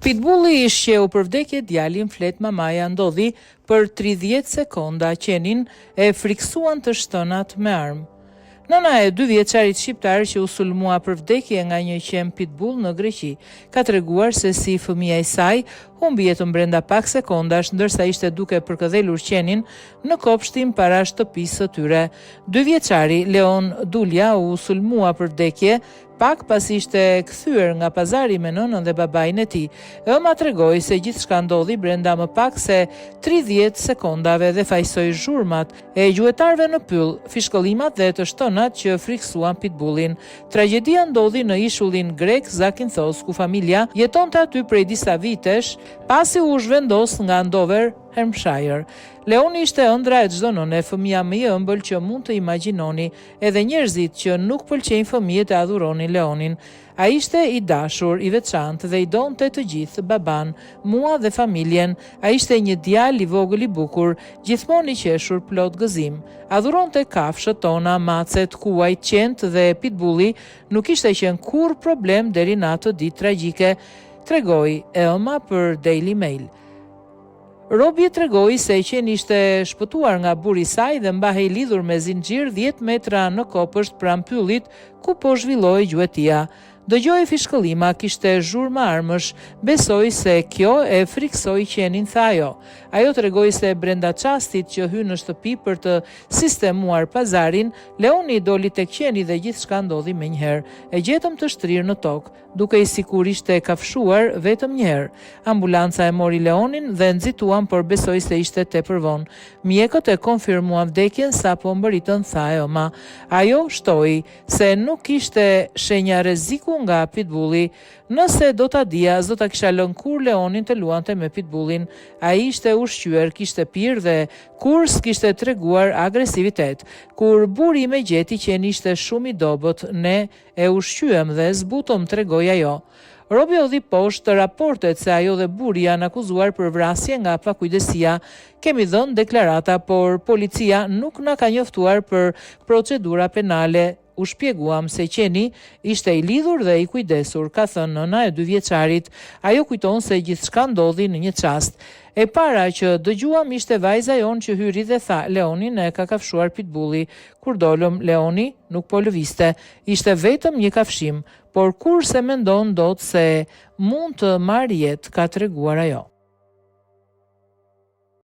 Pitbulli i shqeu për vdekje djalin flet mamaja ndodhi për 30 sekonda qenin e friksuan të shtënat me armë. Nëna e 2 vjeçarit shqiptar që u sulmua për vdekje nga një qen pitbull në Greqi ka treguar se si fëmia e saj humbi jetën brenda pak sekondash ndërsa ishte duke përkëdhelur qenin në kopshtin para shtëpisë së tyre. 2 vjeçari Leon Dulja u sulmua për vdekje pak pas ishte kthyer nga pazari me nënën dhe babain e tij. Ëma tregoi se gjithçka ndodhi brenda më pak se 30 sekondave dhe fajsoi zhurmat e gjuetarëve në pyll, fishkollimat dhe të shtënat që friksuan pitbullin. Tragjedia ndodhi në ishullin grek Zakynthos, ku familja jetonte aty prej disa vitesh, pasi u zhvendos nga Andover, Hampshire. Leoni ishte ëndra e çdo nëne, fëmia më i ëmbël që mund të imagjinoni, edhe njerëzit që nuk pëlqejnë fëmijët e adhuronin Leonin. Ai ishte i dashur, i veçantë dhe i donte të gjithë, baban, mua dhe familjen. Ai ishte një djalë i vogël i bukur, gjithmonë i qeshur plot gëzim. Adhuronte kafshët tona, macet, kuajt, qentë dhe pitbulli nuk ishte qenë kurrë problem deri në atë ditë tragjike, tregoi ëma për Daily Mail. Robi tregoi se qeni ishte shpëtuar nga burri i saj dhe mbahej lidhur me zinxhir 10 metra në kopësht pranë pyllit ku po zhvillohej gjuetia. Dëgjoi fishkëllima, kishte zhurmë armësh, besoi se kjo e friksoi qenin, tha ajo. Ajo tregoi se brenda çastit që hyn në shtëpi për të sistemuar pazarin, Leoni doli tek qeni dhe gjithçka ndodhi menjëherë. E gjetëm të shtrirë në tokë, duke i sikur ishte kafshuar vetëm një herë. Ambulanca e mori Leonin dhe nxituan, por besoi se ishte tepër vonë. Mjekët e konfirmuan vdekjen sapo mbërritën, tha ëma. Ajo shtoi se nuk kishte shenja rreziku nga pitbulli. Nëse do ta dija, s'do ta kisha lënë kur Leonin të luante me pitbullin. Ai ishte ushqyer, kishte pirë dhe kur s'kishte treguar agresivitet. Kur buri me gjeti qeni ishte shumë i dobët, ne e ushqyem dhe zbutëm, tregoi ajo. Robi hodhi poshtë raportet se ajo dhe buri janë akuzuar për vrasje nga pakujdesia. Kemi dhënë deklarata, por policia nuk na ka njoftuar për procedura penale. U shpjeguam se qeni ishte i lidhur dhe i kujdesur, ka thënë nëna e 2 vjeçarit. Ajo kujton se gjithçka ndodhi në një çast. E para që dëgjuam ishte vajza jon që hyri dhe tha, Leonin e ka kafshuar pitbulli. Kur dolëm, Leoni nuk po lëviste. Ishte vetëm një kafshim, por kur se mendon dot se mund të marrë jetë, ka treguar ajo.